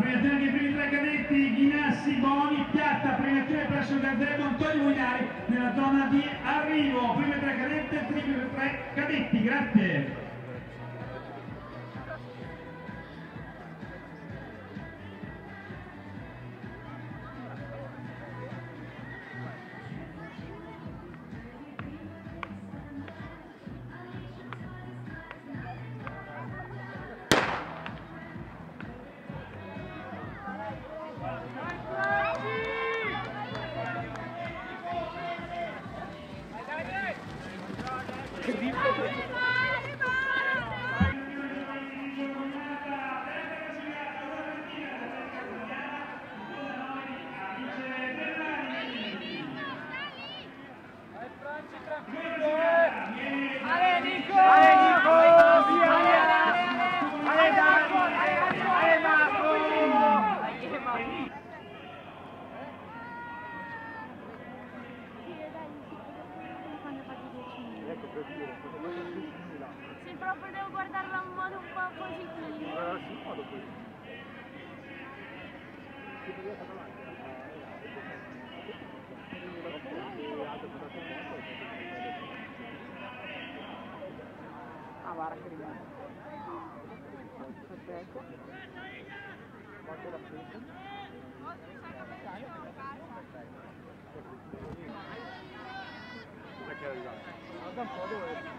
premiazione dei primi 3 cadetti, Ghinassi, Boni, Piatta, premiazione presso il gazebo Antonio Guinari nella zona di arrivo, prime 3 cadette, prime 3 cadetti, grazie. Sì, proprio devo guardarla in modo un po' positivo. Ah, guarda che rimane. Perfetto. Guarda la presa. Guarda un po' dove...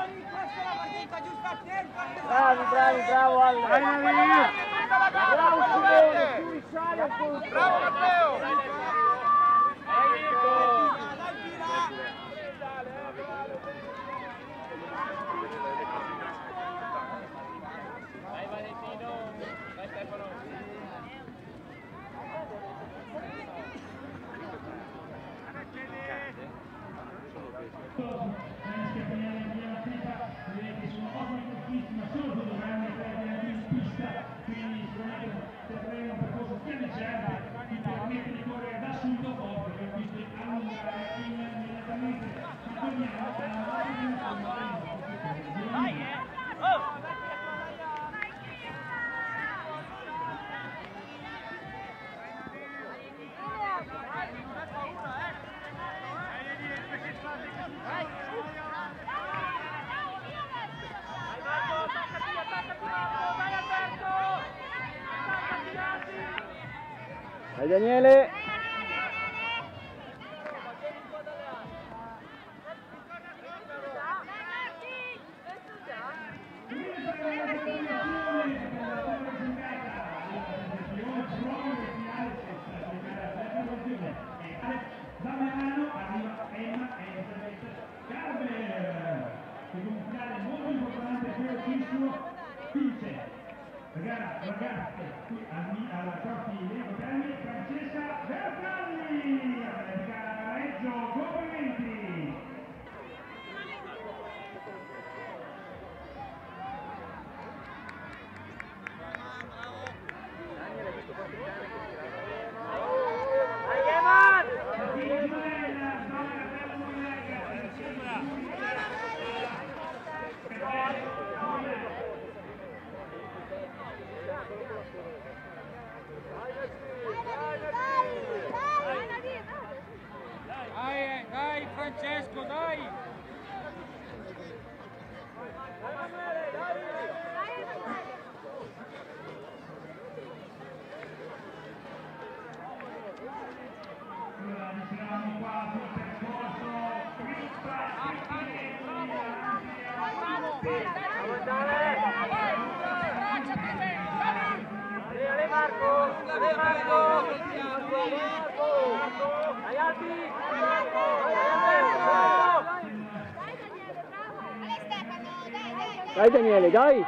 Questa è la partita giusta a tempo! Bravo Ale! Bravo Simone! Tu sali al punto! Bravo Matteo! Vai Valentino! Vai Stefano! Sono cose fortissime, solo che dovranno perdere in pista, quindi sicuramente terremo un percorso pianeggiante che permette di correre da subito forte, per questo allungare immediatamente. Ma torniamo alla Vai Daniele! Damiano arriva Emma e Carver, che con un finale molto importante, velocissimo, vince. Ragazze, qui alla cortile, Francesca Bertani, Atletica Reggio, complimenti! Dai Francesco, dai! Siamo qua sul percorso Marco! Dai Daniele, dai!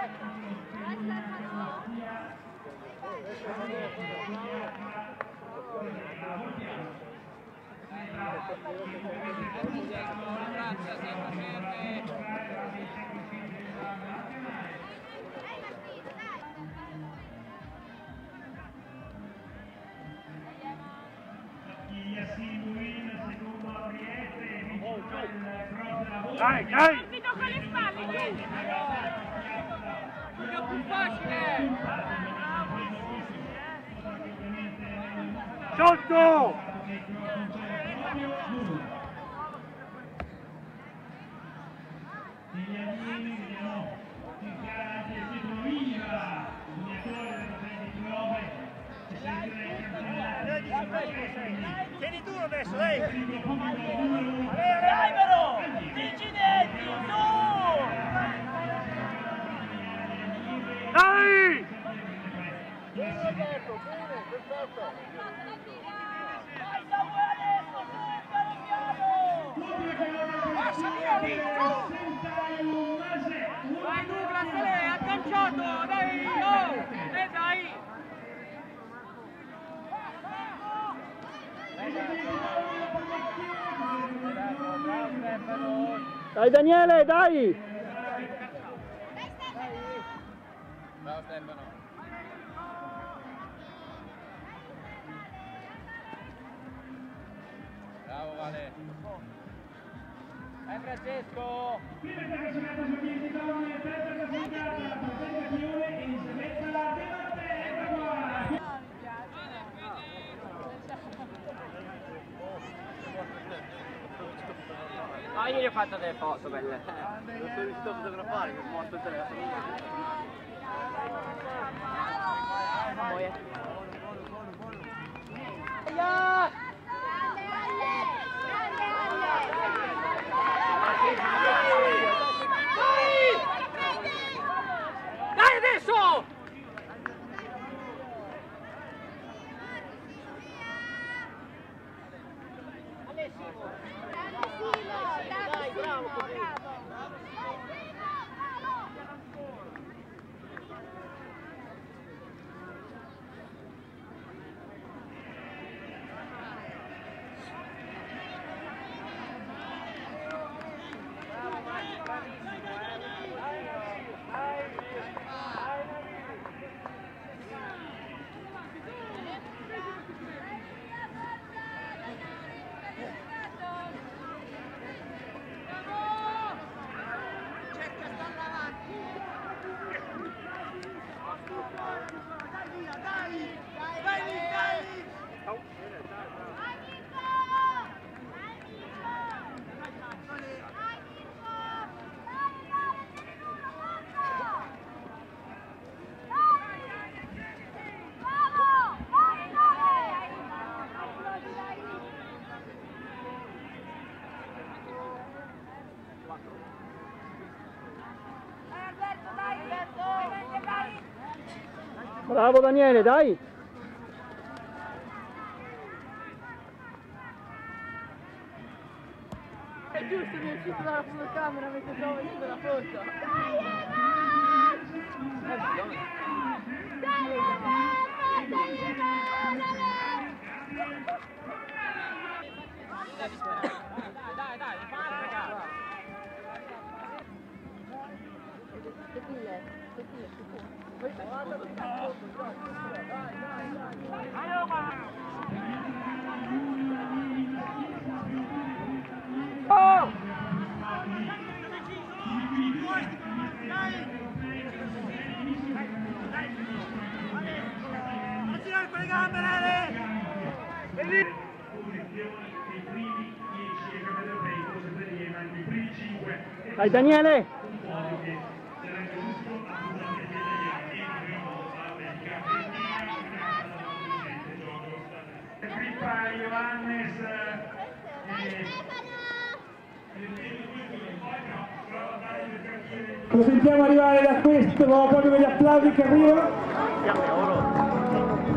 Dai, dai! È più facile! Sotto! Negli allievi vediamo anche il titolo Viva, l'uniatore del 29 che sentirà i campionati. Tieni duro adesso, dai! Dai però! Incidenti, su! Dai! Perfetto! Dai Samuele adesso, su, piano piano! Passa via lì, su! Vai Douglas, lei, agganciato, dai, oh! Dai! Dai Daniele, dai! Bravo Stefano! Bravo Vale! Dai Francesco! Prima di classificata su 10 donne, terza classificata, la presentazione Elisabetta De Matteo. Ah, io gli ho fatto delle foto belle. Non sono riuscito a fotografare, mi ho morto il telefono. Dai adesso! Dai, bravo, Bravo Daniele, dai! È giusto che è uscito dalla fotocamera mentre stavo vedendo la foto. Dai, forza! Oh! Girare con le gambe, Lele! Posizione dei primi 10 campionati europei, forse per ieri, ma anche i primi 5. Dai Daniele! Crippa, Ioannes, lo sentiamo arrivare da questo, proprio degli applausi che arrivano.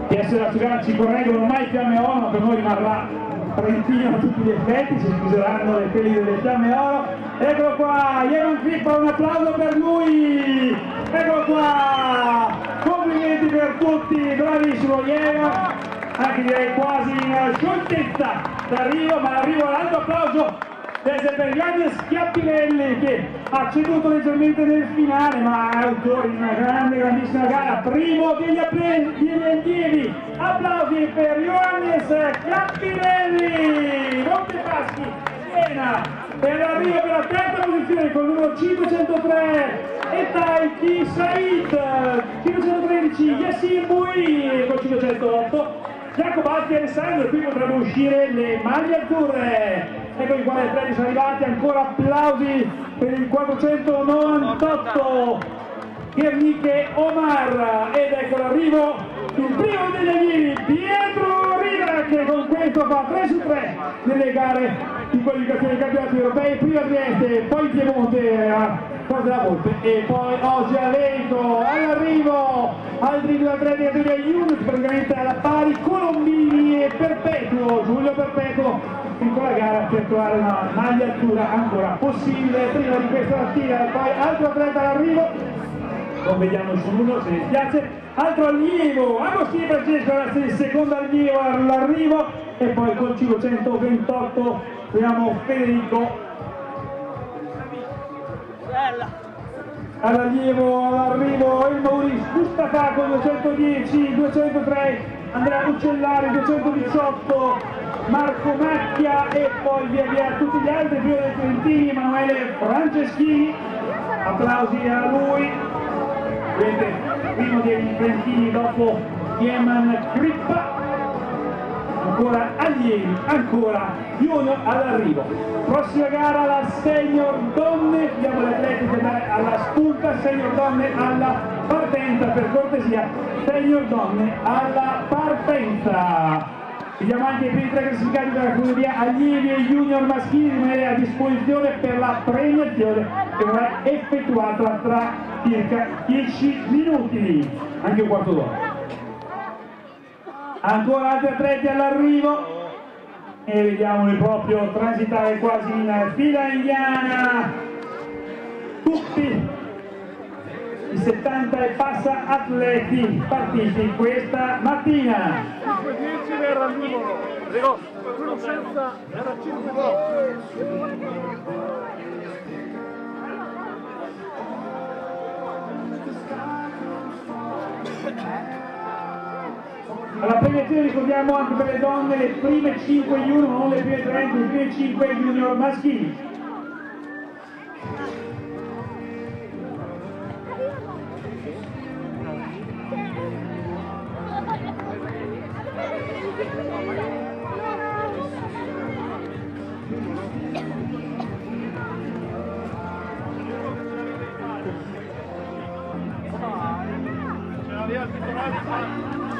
Di essere la Sugana ci correggono, ormai Fiamme Oro, ma per noi rimarrà Trentino a tutti gli effetti, si scuseranno le quelli delle Fiamme Oro. Eccolo qua, Ievan Crippa, un applauso per lui! Eccolo qua! Complimenti per tutti, bravissimo Ievan! Anche direi quasi in scioltezza d'arrivo, ma l'arrivo all'altro applauso per Gianni Schiappinelli che ha ceduto leggermente nel finale, ma è autore di una grandissima gara, primo degli allievi. Applausi per Gianni Schiappinelli, Montepaschi, Siena. E all'arrivo per la terza posizione con il numero 503 e Taiki Said, 513 Yassin Bui con 508, Giacobatti Alessandro. Qui potrebbero uscire le maglie azzurre. Ecco i quali atleti sono arrivati, ancora applausi per il 498 Ghernike Omar. Ed ecco l'arrivo il primo degli allievi, Pietro Riva, che con questo fa 3 su 3 nelle gare di qualificazione ai campionati europei. Prima Trieste, poi Piemonte a Cosa della Volpe e poi oggi a Lerico. All'arrivo altri due atleti della Unit, praticamente alla pari, Colombini e Perpetuo, Giulio Perpetuo, in quella gara per trovare una maglia azzurra ancora possibile prima di questa mattina. Poi altro atleta all'arrivo, non vediamo il suo numero, se mi spiace, altro allievo, Agostino Francesco, il secondo allievo all'arrivo, e poi col 528 abbiamo Federico all'allievo. All'arrivo il Maurice Mustafa con 210, 203 Andrea Uccellari, 218 Marco Macchia, e poi via via tutti gli altri, prima dei Trentini Emanuele Franceschini, applausi a lui. Vedete, primo dei Trentini dopo Yeman Crippa. Ancora allievi, ancora junior all'arrivo. Prossima gara la senior donne, vediamo le atleti per andare alla spunta, senior donne alla partenza, per cortesia, senior donne alla partenza. Vediamo anche i primi tre classificati della categoria allievi e junior maschili, rimanere a disposizione per la premiazione che verrà effettuata tra circa 10 minuti, anche un quarto d'ora. Ancora altri atleti all'arrivo e vediamoli proprio transitare quasi in fila indiana, tutti i 70 e passa atleti partiti questa mattina. 5-10 era il numero, prego, quello senza era 5-10. Alla premiazione ricordiamo anche per le donne le prime 5 junior, non le prime 30, le prime 5 junior maschili. C'era lì al titolare.